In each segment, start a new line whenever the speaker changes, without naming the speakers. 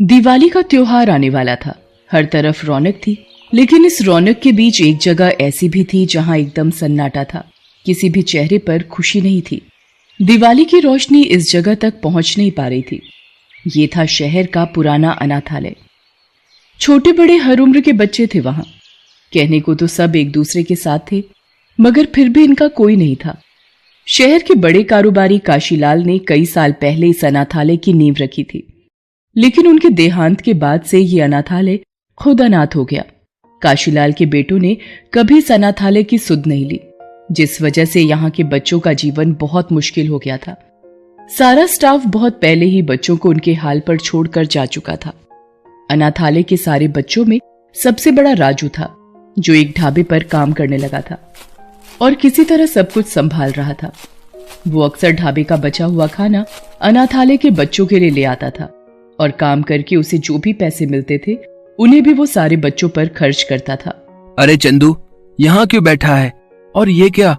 दिवाली का त्योहार आने वाला था। हर तरफ रौनक थी, लेकिन इस रौनक के बीच एक जगह ऐसी भी थी जहां एकदम सन्नाटा था। किसी भी चेहरे पर खुशी नहीं थी। दिवाली की रोशनी इस जगह तक पहुंच नहीं पा रही थी। ये था शहर का पुराना अनाथालय। छोटे बड़े हर उम्र के बच्चे थे वहां। कहने को तो सब एक दूसरे के साथ थे, मगर फिर भी इनका कोई नहीं था। शहर के बड़े कारोबारी काशीलाल ने कई साल पहले इस अनाथालय की नींव रखी थी, लेकिन उनके देहांत के बाद से ये अनाथालय खुद अनाथ हो गया। काशीलाल के बेटों ने कभी इस अनाथालय की सुध नहीं ली, जिस वजह से यहाँ के बच्चों का जीवन बहुत मुश्किल हो गया था। सारा स्टाफ बहुत पहले ही बच्चों को उनके हाल पर छोड़कर जा चुका था। अनाथालय के सारे बच्चों में सबसे बड़ा राजू था, जो एक ढाबे पर काम करने लगा था और किसी तरह सब कुछ संभाल रहा था। वो अक्सर ढाबे का बचा हुआ खाना अनाथालय के बच्चों के लिए ले आता था और काम करके उसे जो भी पैसे मिलते थे उन्हें भी वो सारे बच्चों पर खर्च करता था।
अरे चंदू, यहाँ क्यों बैठा है? और ये क्या,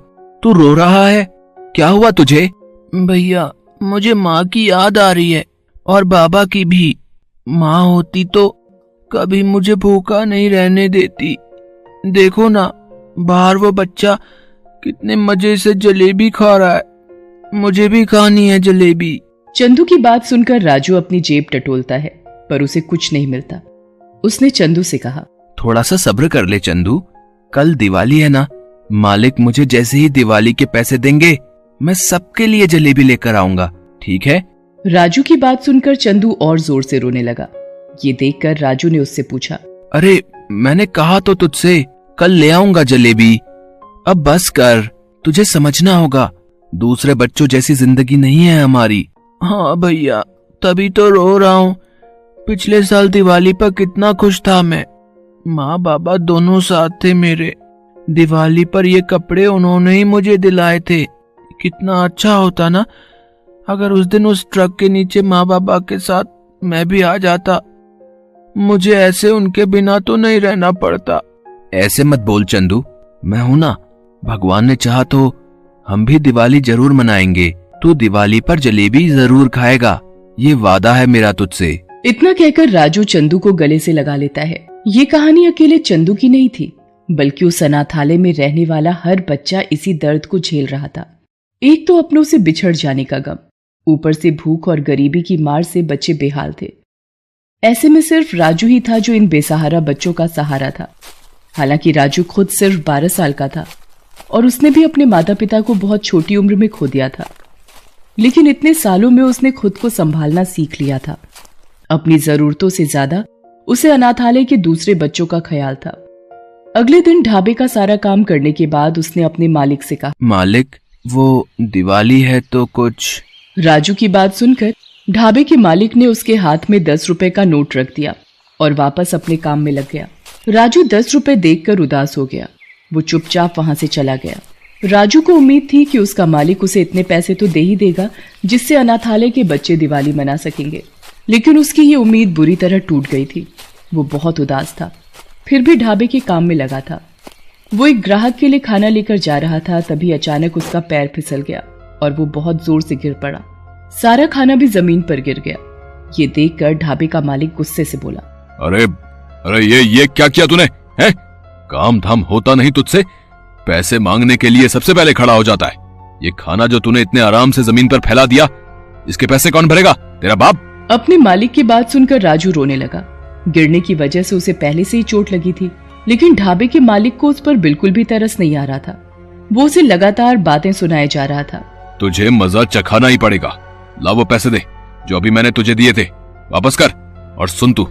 तू रो रहा है? क्या हुआ तुझे? भैया, मुझे माँ की याद आ रही है और बाबा की भी। माँ होती तो कभी मुझे भूखा नहीं रहने देती। देखो ना, बाहर वो बच्चा कितने मजे से जलेबी खा रहा है। मुझे भी खानी है जलेबी।
चंदू की बात सुनकर राजू अपनी जेब टटोलता है, पर उसे कुछ नहीं मिलता। उसने चंदू से कहा,
थोड़ा सा सब्र कर ले चंदू, कल दिवाली है ना। मालिक मुझे जैसे ही दिवाली के पैसे देंगे, मैं सबके लिए जलेबी लेकर आऊंगा, ठीक है?
राजू की बात सुनकर चंदू और जोर से रोने लगा। ये देखकर राजू ने उससे पूछा,
अरे मैंने कहा तो तुझसे कल ले आऊंगा जलेबी। अब बस कर, तुझे समझना होगा, दूसरे बच्चों जैसी जिंदगी नहीं है हमारी। हाँ भैया, तभी तो रो रहा हूँ। पिछले साल दिवाली पर कितना खुश था मैं। माँ बाबा दोनों साथ थे मेरे। दिवाली पर ये कपड़े उन्होंने ही मुझे दिलाए थे। कितना अच्छा होता ना अगर उस दिन उस ट्रक के नीचे माँ बाबा के साथ मैं भी आ जाता। मुझे ऐसे उनके बिना तो नहीं रहना पड़ता। ऐसे मत बोल चंदू, मैं हूं ना। भगवान ने चाहा तो हम भी दिवाली जरूर मनाएंगे। तू दिवाली पर जलेबी जरूर खाएगा, ये वादा है मेरा तुझसे।
इतना कहकर राजू चंदू को गले से लगा लेता है। ये कहानी अकेले चंदू की नहीं थी, बल्कि उस अनाथालय में रहने वाला हर बच्चा इसी दर्द को झेल रहा था। एक तो अपनों से बिछड़ जाने का गम, ऊपर से भूख और गरीबी की मार से बच्चे बेहाल थे। ऐसे में सिर्फ राजू ही था जो इन बेसहारा बच्चों का सहारा था। हालांकि राजू खुद सिर्फ 12 साल का था और उसने भी अपने माता पिता को बहुत छोटी उम्र में खो दिया था, लेकिन इतने सालों में उसने खुद को संभालना सीख लिया था। अपनी जरूरतों से ज्यादा उसे अनाथालय के दूसरे बच्चों का ख्याल था। अगले दिन ढाबे का सारा काम करने के बाद उसने अपने मालिक से कहा,
मालिक, वो दिवाली है तो कुछ।
राजू की बात सुनकर ढाबे के मालिक ने उसके हाथ में 10 रुपए का नोट रख दिया और वापस अपने काम में लग गया। राजू 10 रुपए देखकर उदास हो गया। वो चुपचाप वहां से चला गया। राजू को उम्मीद थी कि उसका मालिक उसे इतने पैसे तो दे ही देगा जिससे अनाथालय के बच्चे दिवाली मना सकेंगे, लेकिन उसकी ये उम्मीद बुरी तरह टूट गई थी। वो बहुत उदास था, फिर भी ढाबे के काम में लगा था। वो एक ग्राहक के लिए खाना लेकर जा रहा था, तभी अचानक उसका पैर फिसल गया और वो बहुत जोर से गिर पड़ा। सारा खाना भी जमीन पर गिर गया। ये देखकर ढाबे का मालिक गुस्से से बोला,
अरे अरे ये क्या किया तूने? है काम धाम होता नहीं तुझसे? पैसे मांगने के लिए सबसे पहले खड़ा हो जाता है। ये खाना जो तूने इतने आराम से जमीन पर फैला दिया, इसके पैसे कौन भरेगा? तेरा बाप?
अपने मालिक की बात सुनकर राजू रोने लगा। गिरने की वजह से उसे पहले से ही चोट लगी थी, लेकिन ढाबे के मालिक को उस पर बिल्कुल भी तरस नहीं आ रहा था। वो उसे लगातार बातें सुनाए जा रहा था।
तुझे मजा चखाना ही पड़ेगा। ला वो पैसे दे जो अभी मैंने तुझे दिए थे, वापस कर। और सुन तू,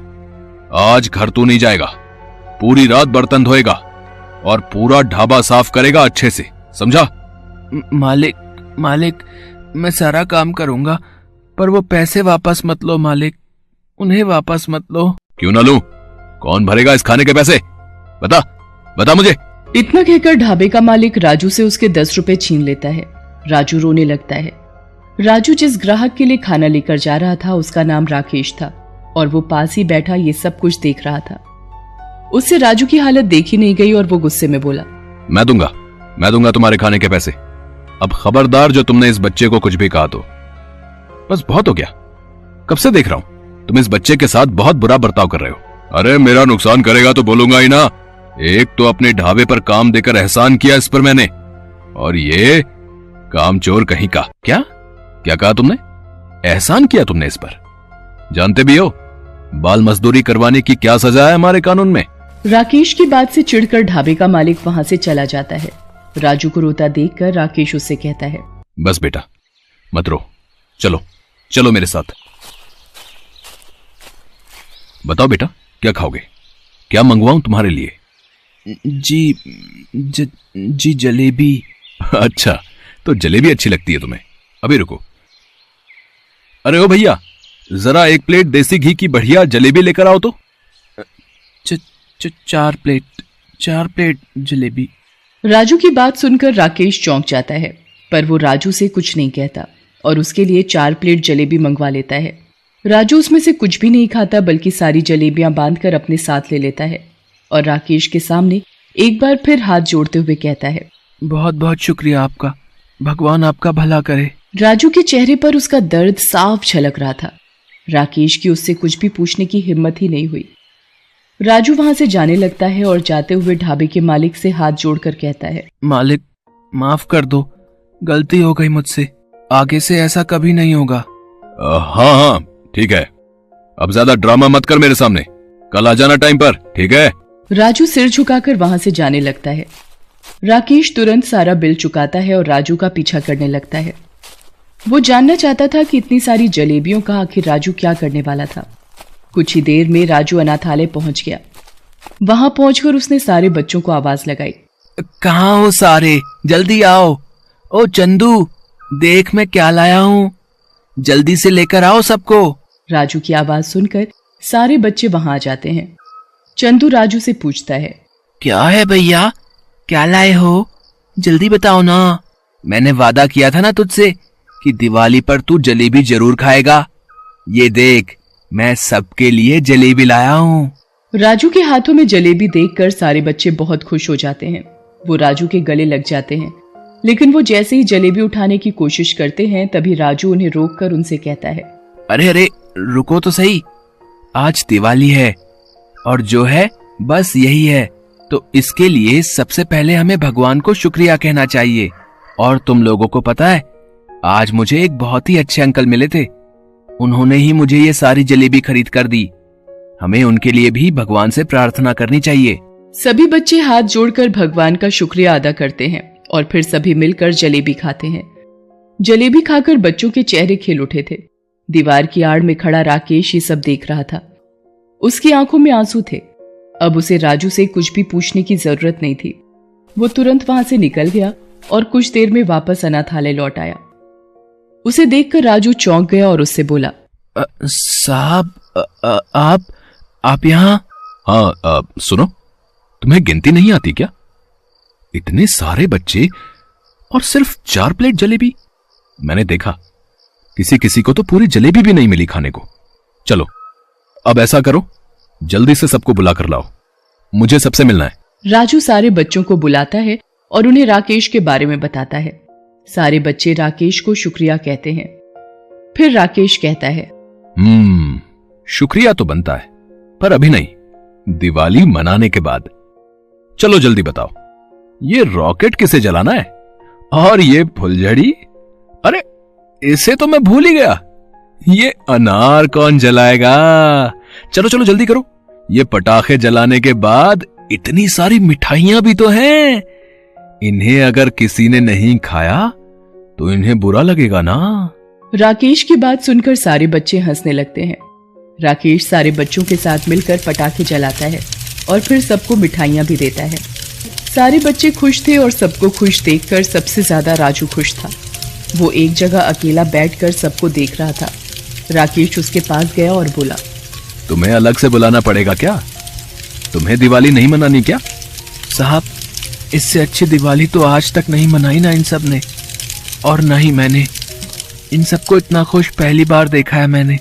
आज घर तू नहीं जाएगा। पूरी रात बर्तन धोएगा और पूरा ढाबा साफ करेगा अच्छे से, समझा?
मालिक, मैं सारा काम करूंगा, पर वो पैसे वापस मत लो मालिक, उन्हें वापस मत लो।
क्यों ना लूं? कौन भरेगा इस खाने के पैसे? बता मुझे।
इतना कहकर ढाबे का मालिक राजू से उसके 10 रुपए छीन लेता है। राजू रोने लगता है। राजू जिस ग्राहक के लिए खाना लेकर जा रहा था उसका नाम राकेश था और वो पास ही बैठा ये सब कुछ देख रहा था। उससे राजू की हालत देखी नहीं गई और वो गुस्से में बोला,
मैं दूंगा तुम्हारे खाने के पैसे। अब खबरदार जो तुमने इस बच्चे को कुछ भी कहा तो। बस बहुत हो गया, कब से देख रहा हूं तुम इस बच्चे के साथ बहुत बुरा बर्ताव कर रहे हो। अरे मेरा नुकसान करेगा तो बोलूंगा ही ना। एक तो अपने ढाबे पर काम देकर एहसान किया इस पर मैंने, और ये कामचोर कहीं का। क्या कहा तुमने? एहसान किया तुमने इस पर? जानते भी हो बाल मजदूरी करवाने की क्या सजा है हमारे कानून में।
राकेश की बात से चिढ़कर ढाबे का मालिक वहां से चला जाता है। राजू को रोता देखकर राकेश उससे कहता है,
बस बेटा मत रो, चलो चलो मेरे साथ। बताओ बेटा क्या खाओगे, क्या मंगवाऊं तुम्हारे लिए?
जी जलेबी।
अच्छा तो जलेबी अच्छी लगती है तुम्हें, अभी रुको। अरे ओ भैया, जरा एक प्लेट देसी घी की बढ़िया जलेबी लेकर आओ तो।
4 प्लेट जलेबी।
राजू की बात सुनकर राकेश चौंक जाता है, पर वो राजू से कुछ नहीं कहता और उसके लिए 4 प्लेट जलेबी मंगवा लेता है। राजू उसमें से कुछ भी नहीं खाता, बल्कि सारी जलेबियां बांधकर अपने साथ ले लेता है और राकेश के सामने एक बार फिर हाथ जोड़ते हुए कहता है,
बहुत बहुत शुक्रिया आपका, भगवान आपका भला करे।
राजू के चेहरे पर उसका दर्द साफ झलक रहा था। राकेश की उससे कुछ भी पूछने की हिम्मत ही नहीं हुई। राजू वहां से जाने लगता है और जाते हुए ढाबे के मालिक से हाथ जोड़कर कहता है,
मालिक माफ कर दो, गलती हो गई मुझसे, आगे से ऐसा कभी नहीं होगा।
हाँ ठीक है, अब ज्यादा ड्रामा मत कर मेरे सामने, कल आ जाना टाइम पर, ठीक है?
राजू सिर झुकाकर वहां से जाने लगता है। राकेश तुरंत सारा बिल चुकाता है और राजू का पीछा करने लगता है। वो जानना चाहता था कि इतनी सारी जलेबियों का आखिर राजू क्या करने वाला था। कुछ ही देर में राजू अनाथालय पहुंच गया। वहां पहुंचकर उसने सारे बच्चों को आवाज लगाई,
कहाँ हो सारे, जल्दी आओ। ओ चंदू, देख मैं क्या लाया हूँ, जल्दी से लेकर आओ सबको।
राजू की आवाज सुनकर सारे बच्चे वहां आ जाते हैं। चंदू राजू से पूछता है,
क्या है भैया, क्या लाए हो, जल्दी बताओ ना। मैंने वादा किया था ना तुझसे कि दिवाली पर तू जलेबी जरूर खाएगा। ये देख, मैं सबके लिए जलेबी लाया हूँ।
राजू के हाथों में जलेबी देखकर सारे बच्चे बहुत खुश हो जाते हैं। वो राजू के गले लग जाते हैं, लेकिन वो जैसे ही जलेबी उठाने की कोशिश करते हैं तभी राजू उन्हें रोककर उनसे कहता है,
अरे रुको तो सही, आज दिवाली है और जो है बस यही है, तो इसके लिए सबसे पहले हमें भगवान को शुक्रिया कहना चाहिए। और तुम लोगों को पता है, आज मुझे एक बहुत ही अच्छे अंकल मिले थे, उन्होंने ही मुझे ये सारी जलेबी खरीद कर दी। हमें उनके लिए भी भगवान से प्रार्थना करनी चाहिए।
सभी बच्चे हाथ जोड़कर भगवान का शुक्रिया अदा करते हैं और फिर सभी मिलकर जलेबी खाते हैं। जलेबी खाकर बच्चों के चेहरे खिल उठे थे। दीवार की आड़ में खड़ा राकेश ये सब देख रहा था। उसकी आंखों में आंसू थे। अब उसे राजू से कुछ भी पूछने की जरूरत नहीं थी। वो तुरंत वहां से निकल गया और कुछ देर में वापस अनाथालय लौट आया। उसे देखकर राजू चौंक गया और उससे बोला,
साहब आप यहाँ?
हाँ सुनो, तुम्हें गिनती नहीं आती क्या? इतने सारे बच्चे और सिर्फ 4 प्लेट जलेबी। मैंने देखा किसी किसी को तो पूरी जलेबी भी नहीं मिली खाने को। चलो अब ऐसा करो, जल्दी से सबको बुला कर लाओ, मुझे सबसे मिलना है।
राजू सारे बच्चों को बुलाता है और उन्हें राकेश के बारे में बताता है। सारे बच्चे राकेश को शुक्रिया कहते हैं। फिर राकेश कहता है,
शुक्रिया तो बनता है, पर अभी नहीं, दिवाली मनाने के बाद। चलो जल्दी बताओ, ये रॉकेट किसे जलाना है? और ये फुलझड़ी, अरे इसे तो मैं भूल ही गया, ये अनार कौन जलाएगा? चलो चलो जल्दी करो, ये पटाखे जलाने के बाद इतनी सारी मिठाइयां भी तो हैं, इन्हें अगर किसी ने नहीं खाया तो इन्हें बुरा लगेगा ना।
राकेश की बात सुनकर सारे बच्चे हंसने लगते हैं। राकेश सारे बच्चों के साथ मिलकर पटाखे जलाता है और फिर सबको मिठाइयां भी देता है। सारे बच्चे खुश थे और सबको खुश देखकर सबसे ज्यादा राजू खुश था। वो एक जगह अकेला बैठकर सबको देख रहा था। राकेश उसके पास गया और बोला,
तुम्हें अलग से बुलाना पड़ेगा क्या? तुम्हें दिवाली नहीं मनानी क्या?
साहब, इससे अच्छी दिवाली तो आज तक नहीं मनाई ना इन सब ने, और ना ही मैंने। इन सबको इतना खुश पहली बार देखा है मैंने।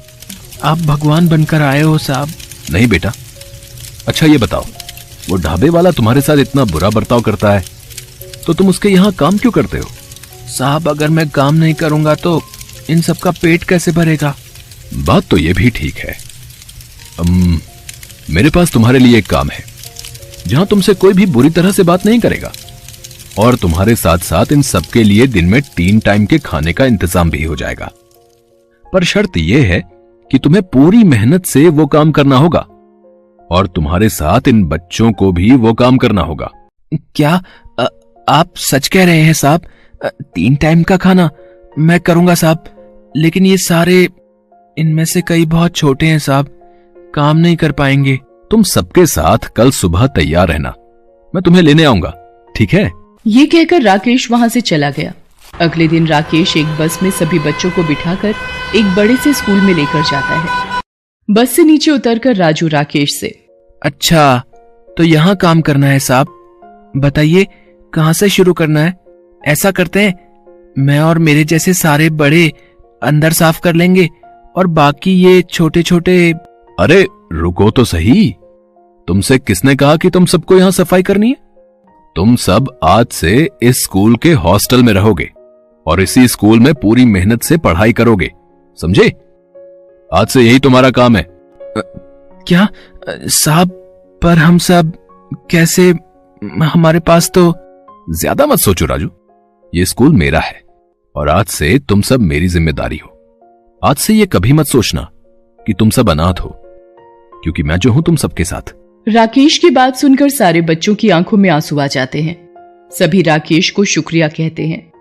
आप भगवान बनकर आए हो साहब।
नहीं बेटा। अच्छा ये बताओ, वो ढाबे वाला तुम्हारे साथ इतना बुरा बर्ताव करता है तो तुम उसके यहाँ काम क्यों करते हो?
साहब, अगर मैं काम नहीं करूंगा तो इन सबका पेट कैसे भरेगा?
बात तो ये भी ठीक है, मेरे पास तुम्हारे लिए एक काम है जहां तुमसे कोई भी बुरी तरह से बात नहीं करेगा, और तुम्हारे साथ साथ इन सबके लिए दिन में 3 टाइम के खाने का इंतजाम भी हो जाएगा। पर शर्त यह है कि तुम्हें पूरी मेहनत से वो काम करना होगा, और तुम्हारे साथ इन बच्चों को भी वो काम करना होगा।
क्या आप सच कह रहे हैं साहब? 3 टाइम का खाना मैं करूंगा साहब, लेकिन ये सारे, इनमें से कई बहुत छोटे हैं साहब, काम नहीं कर पाएंगे।
तुम सबके साथ कल सुबह तैयार रहना, मैं तुम्हें लेने आऊंगा, ठीक है?
ये कहकर राकेश वहां से चला गया। अगले दिन राकेश एक बस में सभी बच्चों को बिठाकर एक बड़े से स्कूल में लेकर जाता है। बस से नीचे उतरकर राजू राकेश से,
अच्छा तो यहाँ काम करना है साहब, बताइए कहाँ से शुरू करना है? ऐसा करते हैं, मैं और मेरे जैसे सारे बड़े अंदर साफ कर लेंगे और बाकी ये छोटे छोटे।
अरे रुको तो सही, तुमसे किसने कहा कि तुम सबको यहां सफाई करनी है? तुम सब आज से इस स्कूल के हॉस्टल में रहोगे और इसी स्कूल में पूरी मेहनत से पढ़ाई करोगे, समझे? आज से यही तुम्हारा काम है।
क्या साहब, पर हम सब कैसे? हमारे पास तो।
ज्यादा मत सोचो राजू, ये स्कूल मेरा है और आज से तुम सब मेरी जिम्मेदारी हो। आज से ये कभी मत सोचना कि तुम सब अनाथ हो, क्योंकि मैं जो हूं तुम सबके साथ।
राकेश की बात सुनकर सारे बच्चों की आंखों में आंसू आ जाते हैं। सभी राकेश को शुक्रिया कहते हैं।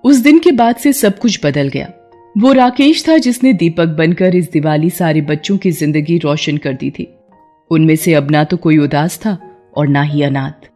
उस दिन के बाद से सब कुछ बदल गया। वो राकेश था जिसने दीपक बनकर इस दिवाली सारे बच्चों की जिंदगी रोशन कर दी थी। उनमें से अब ना तो कोई उदास था और ना ही अनाथ।